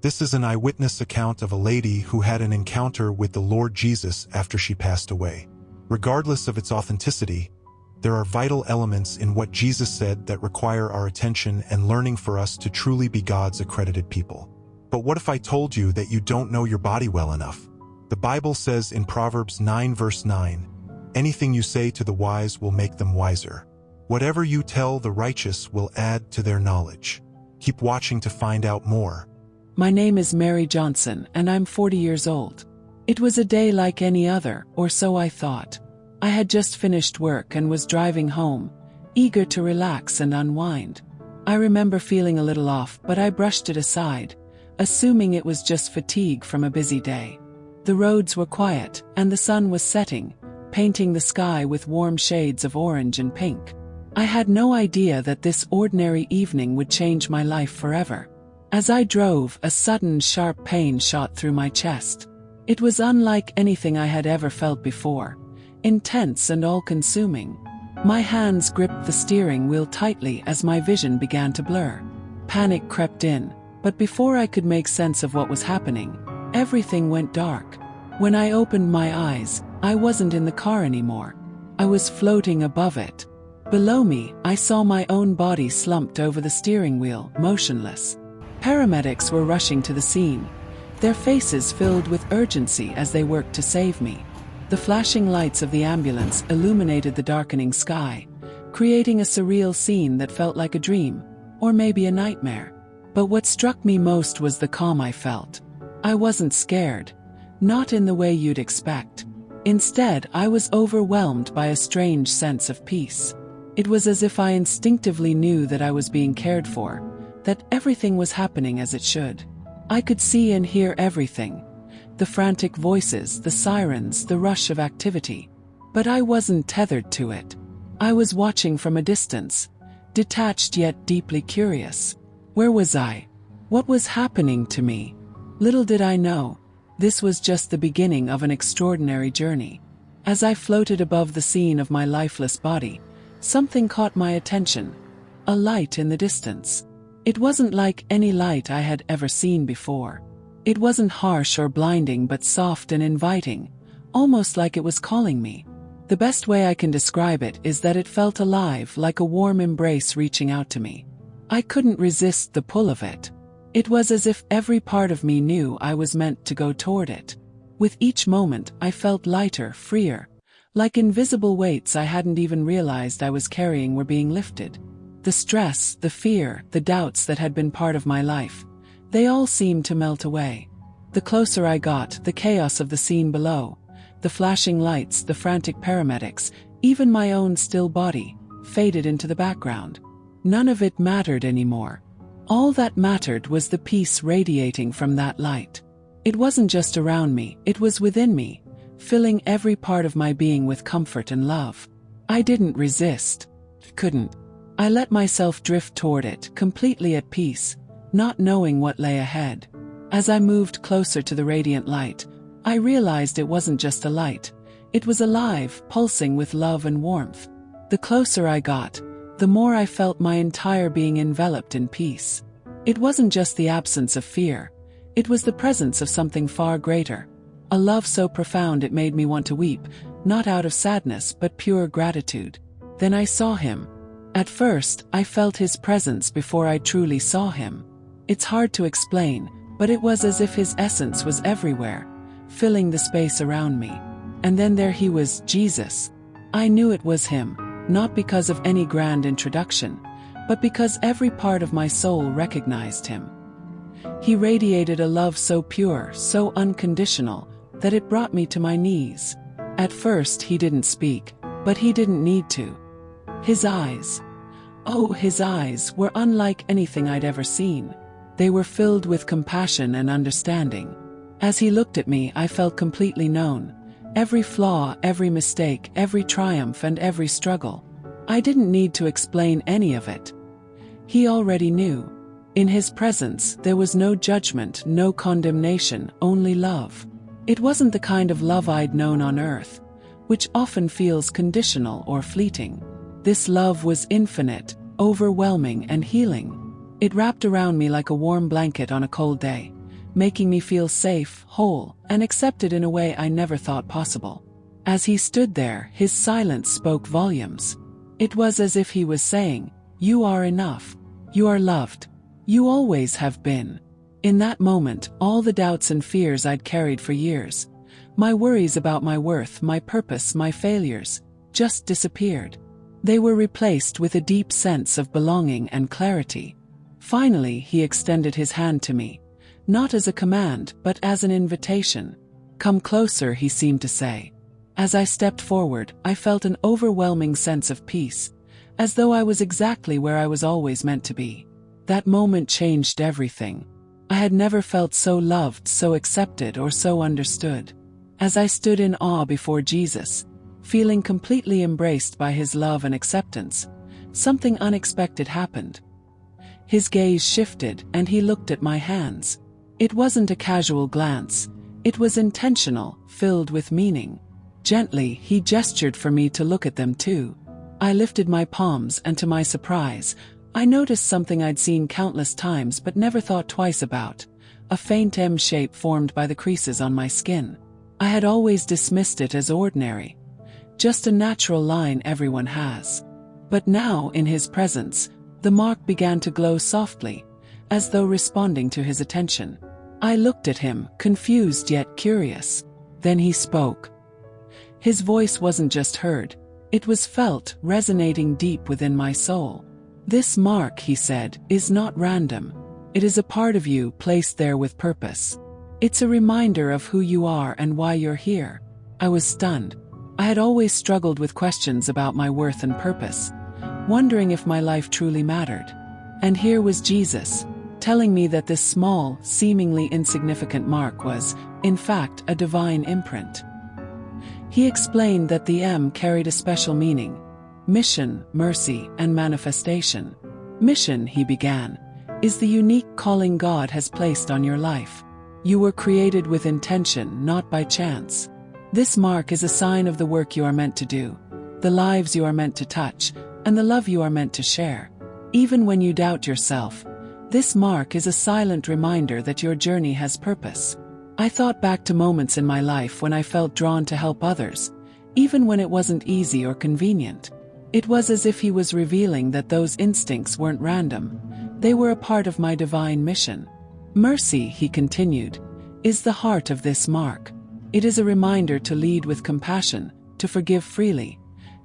This is an eyewitness account of a lady who had an encounter with the Lord Jesus after she passed away. Regardless of its authenticity, there are vital elements in what Jesus said that require our attention and learning for us to truly be God's accredited people. But what if I told you that you don't know your body well enough? The Bible says in Proverbs 9 verse 9, "Anything you say to the wise will make them wiser. Whatever you tell the righteous will add to their knowledge." Keep watching to find out more. My name is Mary Johnson, and I'm 40 years old. It was a day like any other, or so I thought. I had just finished work and was driving home, eager to relax and unwind. I remember feeling a little off, but I brushed it aside, assuming it was just fatigue from a busy day. The roads were quiet, and the sun was setting, painting the sky with warm shades of orange and pink. I had no idea that this ordinary evening would change my life forever. As I drove, a sudden sharp pain shot through my chest. It was unlike anything I had ever felt before, intense and all-consuming. My hands gripped the steering wheel tightly as my vision began to blur. Panic crept in, but before I could make sense of what was happening, everything went dark. When I opened my eyes, I wasn't in the car anymore. I was floating above it. Below me, I saw my own body slumped over the steering wheel, motionless. Paramedics were rushing to the scene, their faces filled with urgency as they worked to save me. The flashing lights of the ambulance illuminated the darkening sky, creating a surreal scene that felt like a dream, or maybe a nightmare. But what struck me most was the calm I felt. I wasn't scared, not in the way you'd expect. Instead, I was overwhelmed by a strange sense of peace. It was as if I instinctively knew that I was being cared for, that everything was happening as it should. I could see and hear everything. The frantic voices, the sirens, the rush of activity. But I wasn't tethered to it. I was watching from a distance, detached yet deeply curious. Where was I? What was happening to me? Little did I know, this was just the beginning of an extraordinary journey. As I floated above the scene of my lifeless body, something caught my attention. A light in the distance. It wasn't like any light I had ever seen before. It wasn't harsh or blinding but soft and inviting, almost like it was calling me. The best way I can describe it is that it felt alive, like a warm embrace reaching out to me. I couldn't resist the pull of it. It was as if every part of me knew I was meant to go toward it. With each moment, I felt lighter, freer, like invisible weights I hadn't even realized I was carrying were being lifted. The stress, the fear, the doubts that had been part of my life, they all seemed to melt away. The closer I got, the chaos of the scene below, the flashing lights, the frantic paramedics, even my own still body, faded into the background. None of it mattered anymore. All that mattered was the peace radiating from that light. It wasn't just around me, it was within me, filling every part of my being with comfort and love. I didn't resist. Couldn't. I let myself drift toward it, completely at peace, not knowing what lay ahead. As I moved closer to the radiant light, I realized it wasn't just a light. It was alive, pulsing with love and warmth. The closer I got, the more I felt my entire being enveloped in peace. It wasn't just the absence of fear. It was the presence of something far greater. A love so profound it made me want to weep, not out of sadness but pure gratitude. Then I saw him. At first, I felt his presence before I truly saw him. It's hard to explain, but it was as if his essence was everywhere, filling the space around me. And then there he was, Jesus. I knew it was him, not because of any grand introduction, but because every part of my soul recognized him. He radiated a love so pure, so unconditional, that it brought me to my knees. At first he didn't speak, but he didn't need to. His eyes. Oh, his eyes were unlike anything I'd ever seen. They were filled with compassion and understanding. As he looked at me, I felt completely known. Every flaw, every mistake, every triumph, and every struggle. I didn't need to explain any of it. He already knew. In his presence, there was no judgment, no condemnation, only love. It wasn't the kind of love I'd known on earth, which often feels conditional or fleeting. This love was infinite, overwhelming, and healing. It wrapped around me like a warm blanket on a cold day, making me feel safe, whole, and accepted in a way I never thought possible. As he stood there, his silence spoke volumes. It was as if he was saying, "You are enough. You are loved. You always have been." In that moment, all the doubts and fears I'd carried for years, my worries about my worth, my purpose, my failures, just disappeared. They were replaced with a deep sense of belonging and clarity. Finally, he extended his hand to me, not as a command, but as an invitation. "Come closer," he seemed to say. As I stepped forward, I felt an overwhelming sense of peace, as though I was exactly where I was always meant to be. That moment changed everything. I had never felt so loved, so accepted, or so understood. As I stood in awe before Jesus, feeling completely embraced by his love and acceptance, something unexpected happened. His gaze shifted, and he looked at my hands. It wasn't a casual glance. It was intentional, filled with meaning. Gently, he gestured for me to look at them too. I lifted my palms, and to my surprise, I noticed something I'd seen countless times but never thought twice about: a faint M shape formed by the creases on my skin. I had always dismissed it as ordinary, just a natural line everyone has. But now, in his presence, the mark began to glow softly, as though responding to his attention. I looked at him, confused yet curious. Then he spoke. His voice wasn't just heard, it was felt, resonating deep within my soul. "This mark," he said, "is not random. It is a part of you, placed there with purpose. It's a reminder of who you are and why you're here." I was stunned. I had always struggled with questions about my worth and purpose, wondering if my life truly mattered. And here was Jesus, telling me that this small, seemingly insignificant mark was, in fact, a divine imprint. He explained that the M carried a special meaning: mission, mercy, and manifestation. Mission, he began, is the unique calling God has placed on your life. You were created with intention, not by chance. This mark is a sign of the work you are meant to do, the lives you are meant to touch, and the love you are meant to share. Even when you doubt yourself, this mark is a silent reminder that your journey has purpose. I thought back to moments in my life when I felt drawn to help others, even when it wasn't easy or convenient. It was as if he was revealing that those instincts weren't random. They were a part of my divine mission. Mercy, he continued, is the heart of this mark. It is a reminder to lead with compassion, to forgive freely,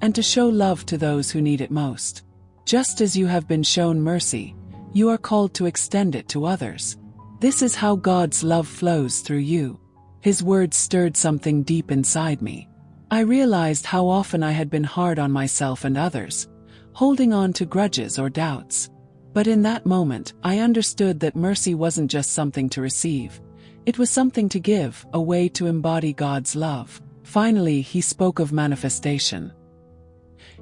and to show love to those who need it most. Just as you have been shown mercy, you are called to extend it to others. This is how God's love flows through you. His words stirred something deep inside me. I realized how often I had been hard on myself and others, holding on to grudges or doubts. But in that moment, I understood that mercy wasn't just something to receive. It was something to give, a way to embody God's love. Finally, he spoke of manifestation.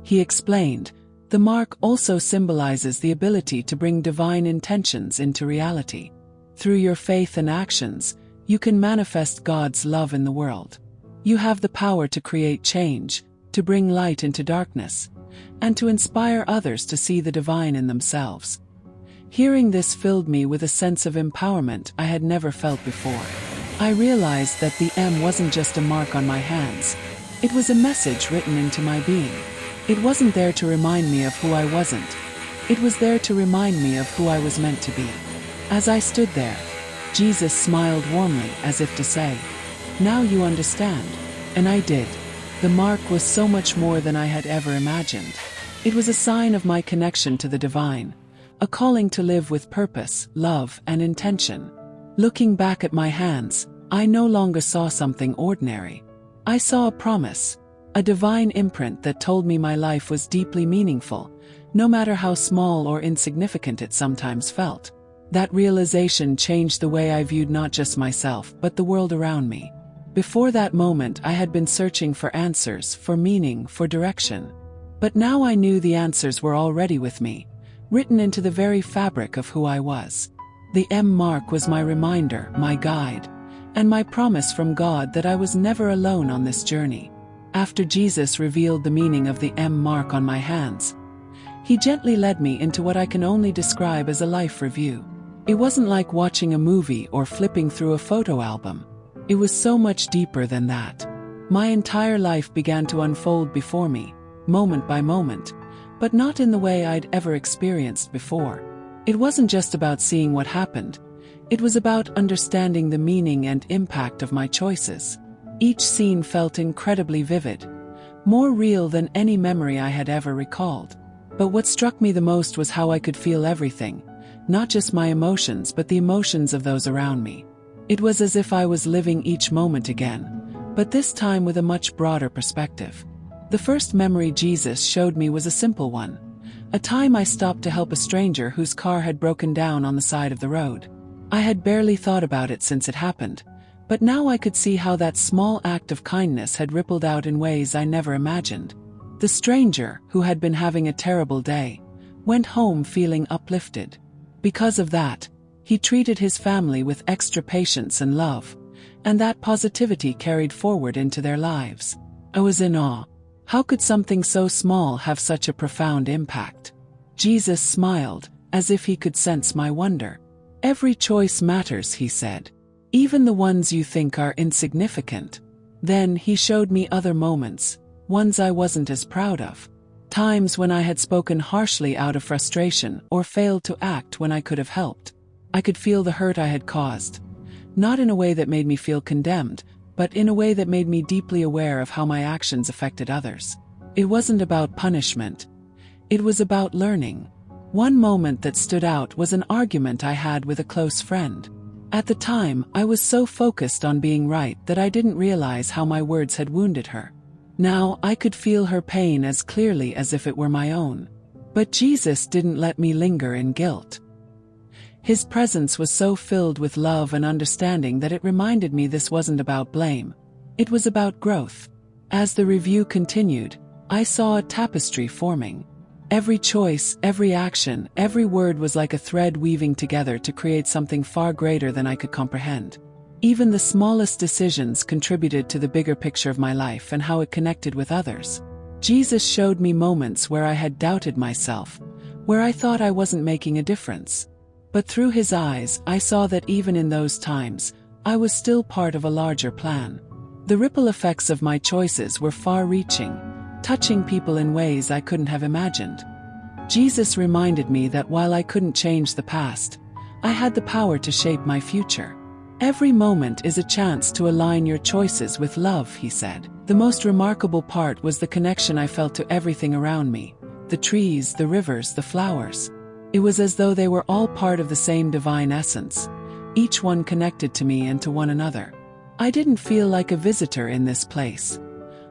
He explained, the mark also symbolizes the ability to bring divine intentions into reality. Through your faith and actions, you can manifest God's love in the world. You have the power to create change, to bring light into darkness, and to inspire others to see the divine in themselves. Hearing this filled me with a sense of empowerment I had never felt before. I realized that the M wasn't just a mark on my hands. It was a message written into my being. It wasn't there to remind me of who I wasn't. It was there to remind me of who I was meant to be. As I stood there, Jesus smiled warmly, as if to say, "Now you understand." And I did. The mark was so much more than I had ever imagined. It was a sign of my connection to the divine, a calling to live with purpose, love, and intention. Looking back at my hands, I no longer saw something ordinary. I saw a promise, a divine imprint that told me my life was deeply meaningful, no matter how small or insignificant it sometimes felt. That realization changed the way I viewed not just myself, but the world around me. Before that moment, I had been searching for answers, for meaning, for direction. But now I knew the answers were already with me, written into the very fabric of who I was. The M mark was my reminder, my guide, and my promise from God that I was never alone on this journey. After Jesus revealed the meaning of the M mark on my hands, he gently led me into what I can only describe as a life review. It wasn't like watching a movie or flipping through a photo album. It was so much deeper than that. My entire life began to unfold before me, moment by moment, but not in the way I'd ever experienced before. It wasn't just about seeing what happened. It was about understanding the meaning and impact of my choices. Each scene felt incredibly vivid, more real than any memory I had ever recalled. But what struck me the most was how I could feel everything, not just my emotions but the emotions of those around me. It was as if I was living each moment again, but this time with a much broader perspective. The first memory Jesus showed me was a simple one. A time I stopped to help a stranger whose car had broken down on the side of the road. I had barely thought about it since it happened, but now I could see how that small act of kindness had rippled out in ways I never imagined. The stranger, who had been having a terrible day, went home feeling uplifted. Because of that, he treated his family with extra patience and love, and that positivity carried forward into their lives. I was in awe. How could something so small have such a profound impact? Jesus smiled, as if he could sense my wonder. Every choice matters, he said. Even the ones you think are insignificant. Then he showed me other moments, ones I wasn't as proud of. Times when I had spoken harshly out of frustration or failed to act when I could have helped. I could feel the hurt I had caused. Not in a way that made me feel condemned, but in a way that made me deeply aware of how my actions affected others. It wasn't about punishment. It was about learning. One moment that stood out was an argument I had with a close friend. At the time, I was so focused on being right that I didn't realize how my words had wounded her. Now, I could feel her pain as clearly as if it were my own. But Jesus didn't let me linger in guilt. His presence was so filled with love and understanding that it reminded me this wasn't about blame. It was about growth. As the review continued, I saw a tapestry forming. Every choice, every action, every word was like a thread weaving together to create something far greater than I could comprehend. Even the smallest decisions contributed to the bigger picture of my life and how it connected with others. Jesus showed me moments where I had doubted myself, where I thought I wasn't making a difference. But through his eyes, I saw that even in those times, I was still part of a larger plan. The ripple effects of my choices were far-reaching, touching people in ways I couldn't have imagined. Jesus reminded me that while I couldn't change the past, I had the power to shape my future. Every moment is a chance to align your choices with love, he said. The most remarkable part was the connection I felt to everything around me. The trees, the rivers, the flowers. It was as though they were all part of the same divine essence, each one connected to me and to one another. I didn't feel like a visitor in this place.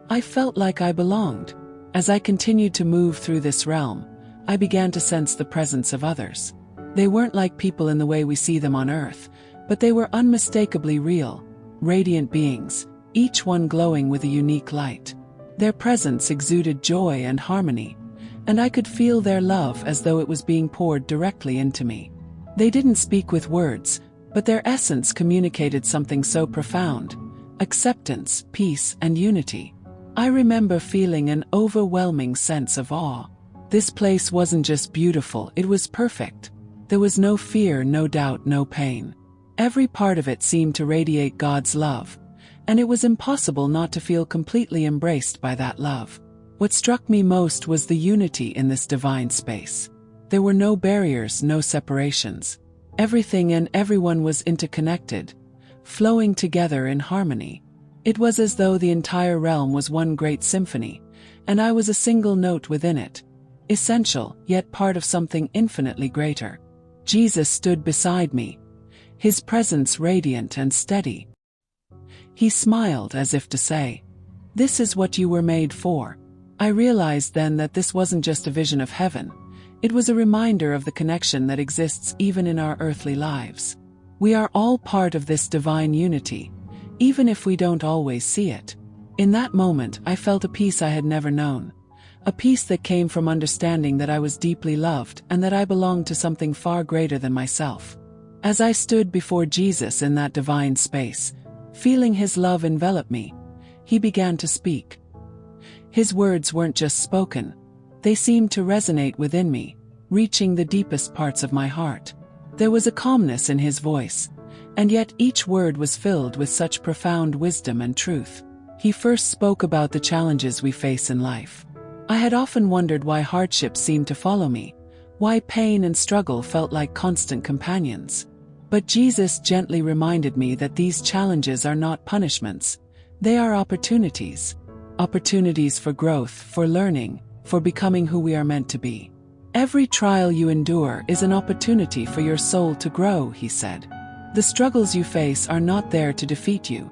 I felt like I belonged. As I continued to move through this realm, I began to sense the presence of others. They weren't like people in the way we see them on earth, but they were unmistakably real, radiant beings, each one glowing with a unique light. Their presence exuded joy and harmony, and I could feel their love as though it was being poured directly into me. They didn't speak with words, but their essence communicated something so profound: acceptance, peace, and unity. I remember feeling an overwhelming sense of awe. This place wasn't just beautiful, it was perfect. There was no fear, no doubt, no pain. Every part of it seemed to radiate God's love, and it was impossible not to feel completely embraced by that love. What struck me most was the unity in this divine space. There were no barriers, no separations. Everything and everyone was interconnected, flowing together in harmony. It was as though the entire realm was one great symphony, and I was a single note within it, essential, yet part of something infinitely greater. Jesus stood beside me, his presence radiant and steady. He smiled as if to say, "This is what you were made for." I realized then that this wasn't just a vision of heaven. It was a reminder of the connection that exists even in our earthly lives. We are all part of this divine unity, even if we don't always see it. In that moment, I felt a peace I had never known. A peace that came from understanding that I was deeply loved and that I belonged to something far greater than myself. As I stood before Jesus in that divine space, feeling his love envelop me, he began to speak. His words weren't just spoken, they seemed to resonate within me, reaching the deepest parts of my heart. There was a calmness in his voice, and yet each word was filled with such profound wisdom and truth. He first spoke about the challenges we face in life. I had often wondered why hardship seemed to follow me, why pain and struggle felt like constant companions. But Jesus gently reminded me that these challenges are not punishments, they are opportunities. Opportunities for growth, for learning, for becoming who we are meant to be. Every trial you endure is an opportunity for your soul to grow, he said. The struggles you face are not there to defeat you.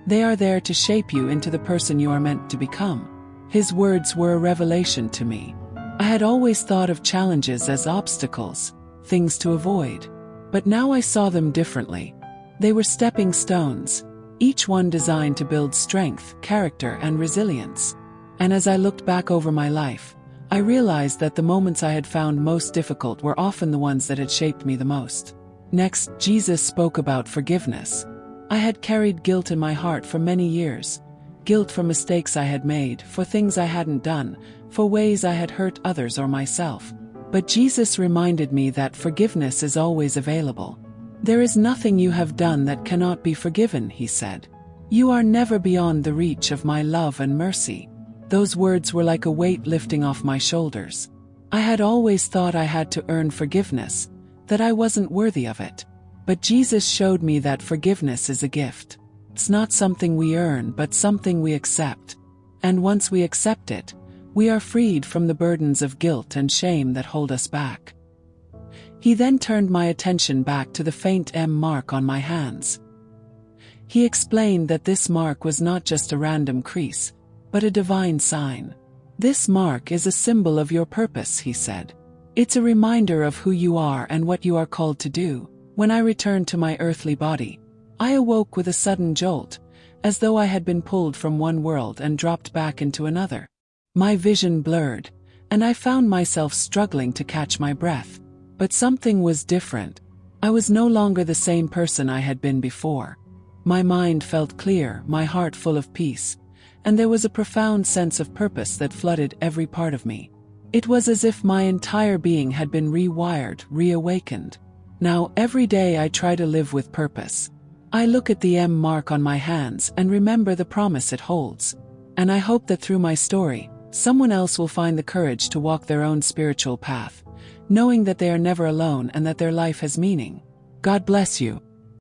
They are there to shape you into the person you are meant to become. His words were a revelation to me. I had always thought of challenges as obstacles, things to avoid. But now I saw them differently. They were stepping stones, each one designed to build strength, character, and resilience. And as I looked back over my life, I realized that the moments I had found most difficult were often the ones that had shaped me the most. Next, Jesus spoke about forgiveness. I had carried guilt in my heart for many years. Guilt for mistakes I had made, for things I hadn't done, for ways I had hurt others or myself. But Jesus reminded me that forgiveness is always available. There is nothing you have done that cannot be forgiven, he said. You are never beyond the reach of my love and mercy. Those words were like a weight lifting off my shoulders. I had always thought I had to earn forgiveness, that I wasn't worthy of it. But Jesus showed me that forgiveness is a gift. It's not something we earn, but something we accept. And once we accept it, we are freed from the burdens of guilt and shame that hold us back. He then turned my attention back to the faint M mark on my hands. He explained that this mark was not just a random crease, but a divine sign. This mark is a symbol of your purpose, he said. It's a reminder of who you are and what you are called to do. When I returned to my earthly body, I awoke with a sudden jolt, as though I had been pulled from one world and dropped back into another. My vision blurred, and I found myself struggling to catch my breath. But something was different. I was no longer the same person I had been before. My mind felt clear, my heart full of peace, and there was a profound sense of purpose that flooded every part of me. It was as if my entire being had been rewired, reawakened. Now, every day I try to live with purpose. I look at the M mark on my hands and remember the promise it holds. And I hope that through my story, someone else will find the courage to walk their own spiritual path, knowing that they are never alone and that their life has meaning. God bless you.